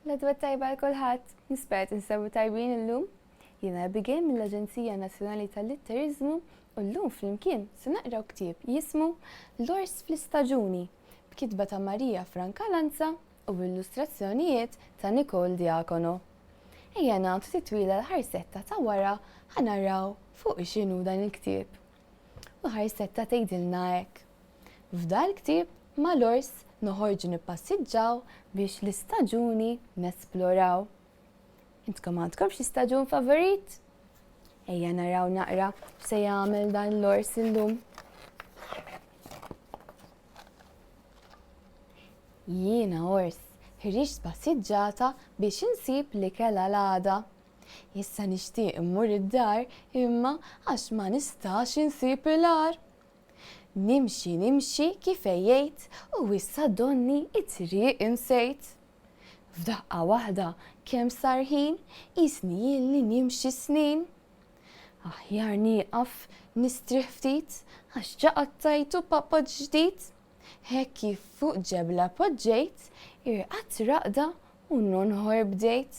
L-adwa tajba l-kolħat, nispet nsabu tajbin l-lum. Jena Abigail mill-Aġenzija Nazzjonali tal-Litterizmu u l-lum fl-imkien se naqraw ktieb jismu L-Ors fl-Istaġuni b'kitba ta' Marija Franca Lanza u b'illustrazzjonijiet ta' Nicole Diacono. Ejja nagħtu titwila l-ħarsetta ta' wara ħanaraw fuq x'inhu dan il-ktieb. U ħarsetta tgħidilna hekk. F'dan il-ktieb ma' l-ors noħorġu nippassiġġaw biex l-istaġuni nesploraw. Intkom għandkom xi staġun favorit? Ejja naraw naqra x'se jagħmel dan l-ors illum. Jiena ors, ħriġt passiġġata biex insib l-ikel għal-għada. Issa nixtieq immur id-dar imma għax ma nistax insib il-għar. Nimxi kif ejjejt u issa donni it-triq insejt. F'daqqa waħda kemm sar ħin qisni li nimxi snin. Aħjar nieqaf nistrieħ ftit għax ġaqattajtu papa ġdid. Hekk kif fuq ġebla poġġejt irqat raqda u nonħor bdejt.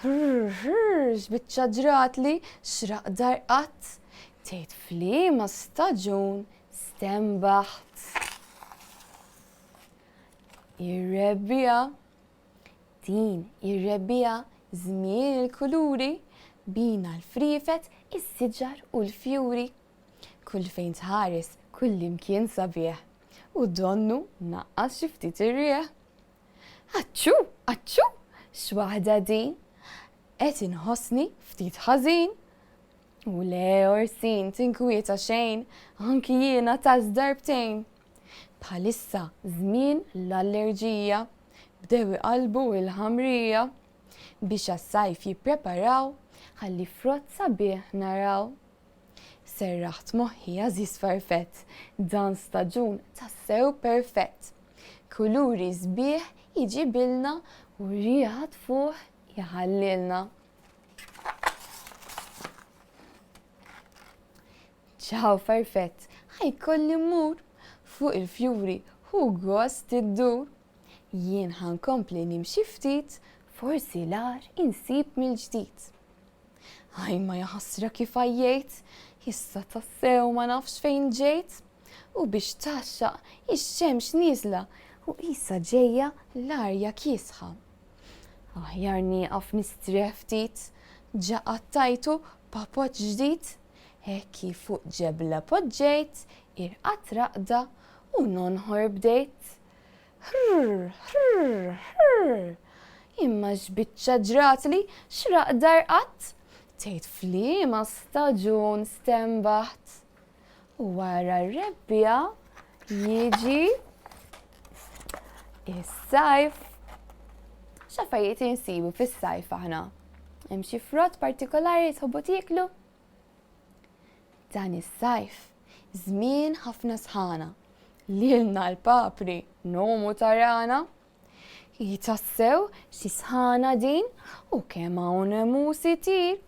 X'biċċa ġratli x'raqda rqatt tgħid fliema staġun stembaħt. Ir-rebbija, din ir-rebbija żmien il-kuluri bina l-frifet, is-siġar u l-fjuri. Kull fejn tħares kull imkien sabiħ u donnu naqqas xi ftit ir-rieħ. Aċċu, aċċu, x'waħda din qed inħossni ftit ħażin. U le orsin tinkwieta xejn, anki jiena taż darbtejn. Bħalissa żmien l-allerġija bdew iqalbu l-ħamrija biex għas-sajf jippreparaw ħalli frott sabiħ naraw. Serraħt moħħi għażiż farfett, dan staġun tassew perfett. Kuluri sbieħ jiġibilna u rieħa tfuħ jaħallilna. ċaw farfett, ħajkolli mmur fuq il-fjuri hu gost id-dur. Jien ħankompli nimxi ftit, forsi l-għar insib mill-ġdid. Ħaj ma jaħasra kif għajjejt, issa tassew ma nafx fejn ġejt. U biex taxxaq ix-xemx nieżla u issa ġejja l-arja kiesħa. Aħjar nieqaf nistrieħ ftit, ġaqattajtu papoġġ ġdid. Hekk kif fuq ġebla poġġejt, irqat raqda u nonħor bdejt. Imma x'biċċa ġratli x'raqda rqatt, tgħid fliema staġun stembaħt. U wara r-rebbija jiġi is-sajf. X'affarijiet insibu fis-sajf aħna? Hemm xi frott partikolari tħobbu tieklu? Dan is-sajf żmien ħafna sħana lilna l-papri nomu tarana. Jitassew xi sħana din u kemm hawn emus itir.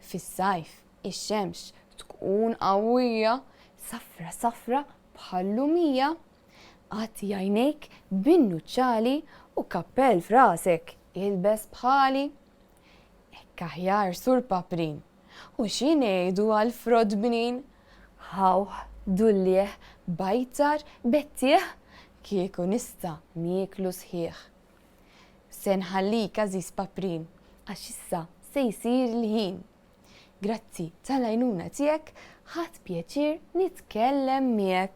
Fis-sajf ix-xemx tkun qawwija, safra bħall-lumija. Għatti għajnejk bin-nuċċali u kappell f'rasek ilbes bħali. Hekk aħjar sur paprin. U xi ngħidu għall-frott bnin? Ħaw, dullieħ, bajtar, bettieħ, kieku nista' nieklu sħiħ. Se nħallik għażiż paprin, għax issa se jsir il-ħin. Grazzi tal-għajnuna tiegħek, ħadd pjaċir nitkellem miegħek.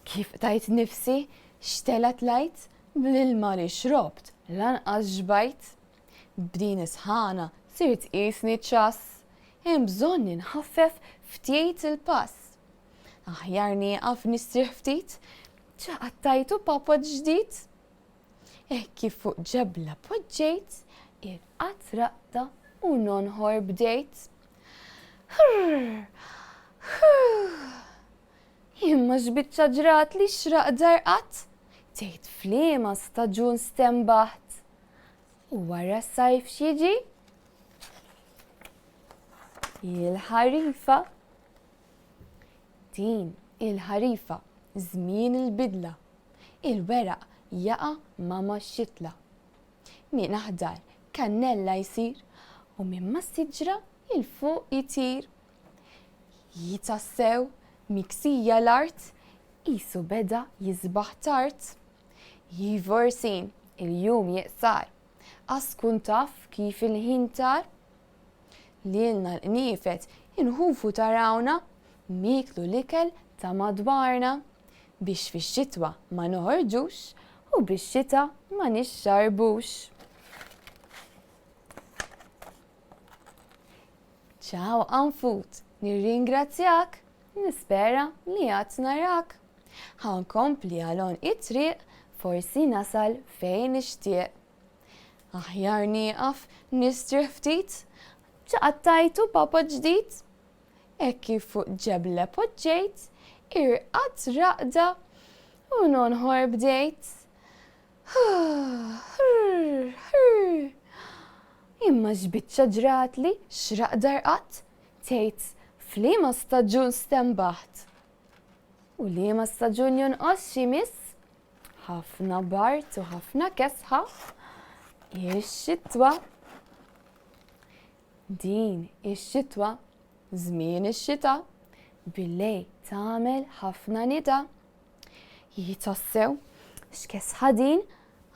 Kif tajt nifsi, xtela tlajt, bl-ilma li xrobt, lanqas ġbajt. B'din is-sħana sirt qisni ċass, hemm bżonn inħaffef ftit il-pass. Aħjar nieqaf nistrieħ ftit, ġaqattajtu papoġġ ġdid. Hekk kif fuq ġebla poġġejt, irqat raqda u nonħor bdejt. Imma x'biċċa ġratli x'raqda rqatt, tgħid fliema staġun stembaħt. U wara s-sajf x'jiġi? Il-ħarifa. Din il-ħarifa żmien il-bidla. Il-weraq jaqa' ma' xitla. Min aħdar kannella jsir u minn ma siġra il-fuq jitir. Jitassew miksija l-art qisu beda jisbaħ tard. Jivorsin il-jum jeqsar għas kun taf kif il-ħin tar. Lilna l-qnifet inħufu tarawna miklu l-ikel ta' madwarna biex fix-xitwa ma noħorġux u bix-xita ma nixxarbux. Ċaw Anfut, nirringrazzjak, nispera li għad narak. Ħankompli għalon it-triq forsi nasal fejn nixtieq. Aħjar nieqaf nistrieħ ftit, ċaqattajtu papa ġdid. Ekki fuq ġebla poġġejt, irqat raqda u nonħor bdejt. Imma ġbitċa ġratli xraqda rqat, tgħid f'liema staġun stembaħt. U liema staġun jonqos xi miss, ħafna bart u ħafna kesħa, ix-xitwa. Din ix-xitwa, żmien ix-xita, billej tagħmel ħafna nida. Jitassew x'kesħa din,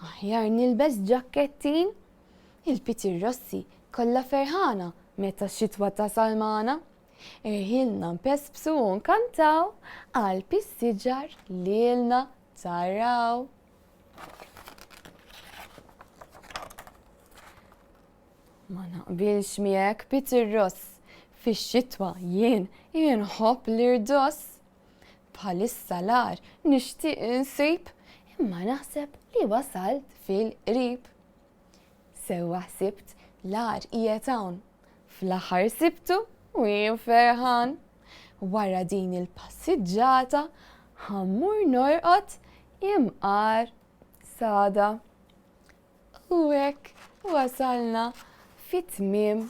aħjar nilbes ġakkettin. Il-Piti Rossi kollha ferħana meta x-xitwa tasal magħna. Irħilna npespsu u nkantaw għal pissiġar lilna taraw. Ma naqbilx miegħek Piti Ross, fix-xitwa jien inħobb l-irdoss. Bħalissa l-ar nixtieq insib, imma naħseb li wasalt fil-qrib. Sewwa ħsibt l-ar qiegħed hawn, fl-aħħar sibtu u jien ferħan. Wara din il-passiġġata ħammur norqod imqar sada. U hekk wasalna fit-tmiem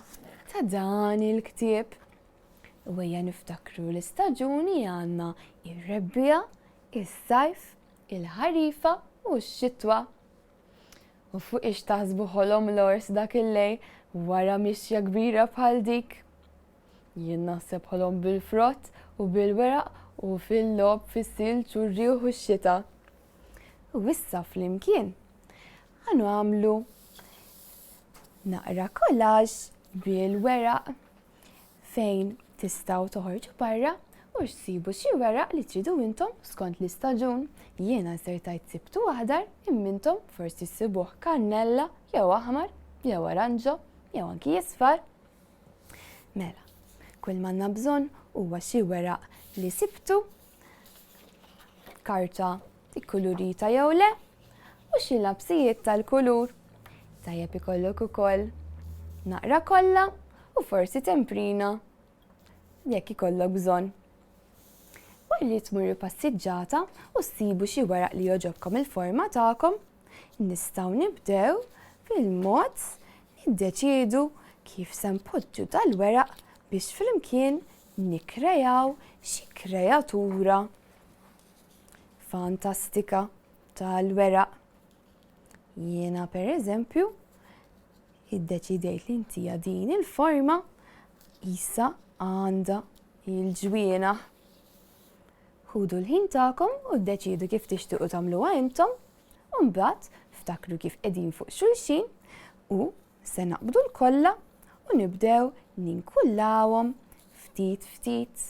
ta' dan il-ktieb. U ejja niftakru l-istaġuni għandna ir-rebbija, is-sajf, il-ħarifa u x-xitwa. U fuq ix taħsbu ħolom l-ors dak il-lej wara mixja kbira bħal dik. Jien naħseb ħolom bil-frott u bil-weraq u fil-lob fis-silġ u r-rieħ u x-xita. U issa flimkien ħanu għamlu naqra kollaġ bil-weraq fejn tistaw toħorġu barra u xsibu xi weraq li tridu intom skont l-istaġun. Jiena sertajt sibtu aħdar immintom forsi ssibuh kannella jew aħmar jew aranġo jew anki jisfar. Mela, kull manna bżonn huwa xi weraq li sibtu, karta ikkulurita jew le u xi labsijiet tal-kulur. Tajjeb ikollok ukoll naqra kollha u forsi temprina jekk ikollok bżonn. Walli tmurru passiġġata u ssibu xi weraq li jogħġobkom il-forma tagħkom, nistgħu nibdew fil-mod niddeċiedu kif se npoġġu dal-weraq biex flimkien nikkreaw xi kreatura fantastika tal-weraq. Jiena pereżempju iddeċidejt li ntija din il-forma issa għandha il-ġwiena. Ħudu l-ħin tagħkom u ddeċiedu kif tixtiequ tagħmluha intom u mbagħad ftakru kif qegħdin fuq xulxin u se naqbdu l-kollha u nibdew ninkullawhom ftit ftit.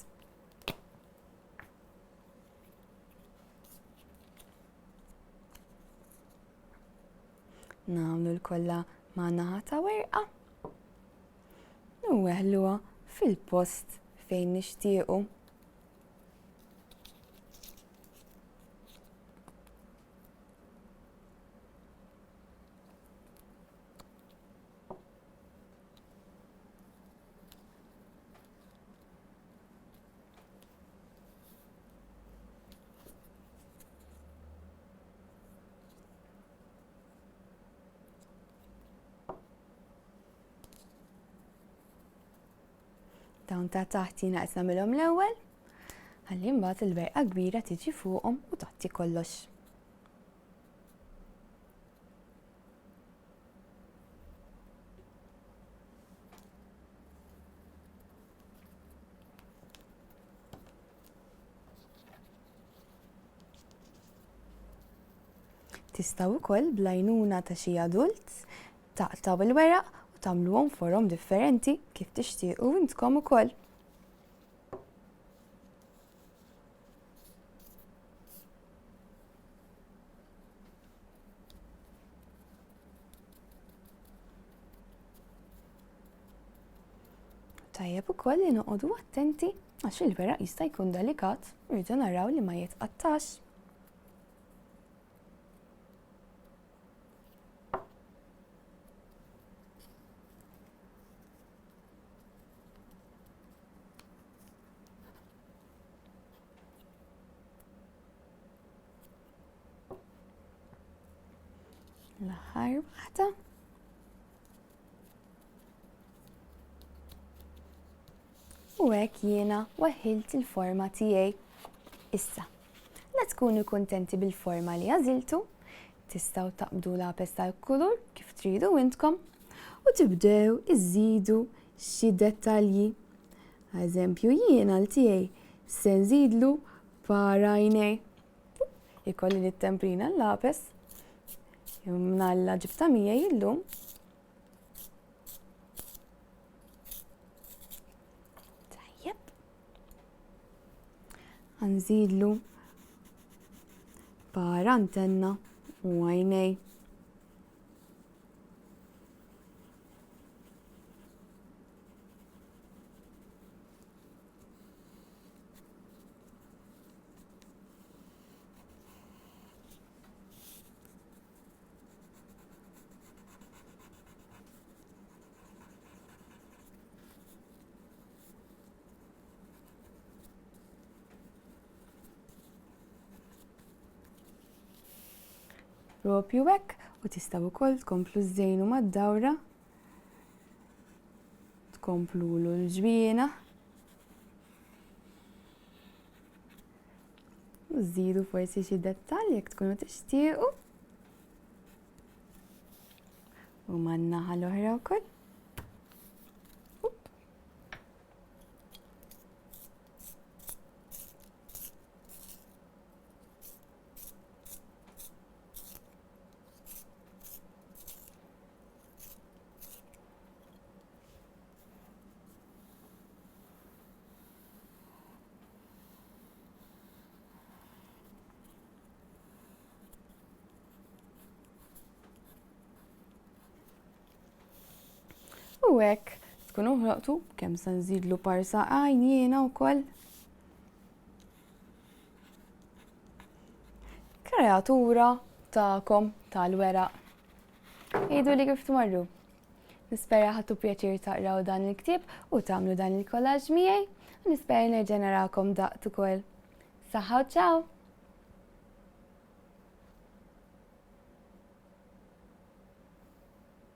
Nagħmlu l-kollha ma' naħa ta' werqa u weħluha fil-post fejn nixtiequ. Dawn ta' taħt jiena qed nagħmilhom l-ewwel, ħalli mbagħad il-verqa kbira tiġi fuqhom u tagħti kollox. Tistgħu wkoll bl-għajnuna ta' xi adult taqtaw il-weraq u tagħmluhom forhom differenti kif tixtiequ intkom ukoll. Tajjeb ukoll li noqogħdu attenti għax il-weraq jista' jkun delikat u rridu naraw li ma jitqattax. L-aħħar waħda. U hekk jiena waħħilt il-forma tiegħi. Issa, la tkunu kuntenti bil-forma li għażiltu, tistgħu taqbdu l-apes tal-kulur kif tridu intkom u tibdew iżidu xi dettalji. Eżempju jiena l-tiegħi se nżidlu para għajnej. Ikolli nittemprina l-apes. Mnalla ġibta miegħi illum. Tajjeb. Nżidlu para antenna u għajnej. Propju hekk u tistgħu wkoll tkomplu żżejnu mad-dawra. Tkomplulu l-ġbiena. U żżidu forsi xi dettalji jekk tkunu tixtiequ. U man-naħa l-oħra wkoll. U hekk tkunu ħloqtu kemm se nżidlu parsa għajn jiena wkoll. Kreatura tagħkom tal-weraq. Ejdu li kif tmorru. Nispera ħadtu pjaċir taqraw dan il-ktieb u tagħmlu dan il-kollaġġ miegħi u nispera nerġa' narakom daqt ukoll. Saħħa u ċaw!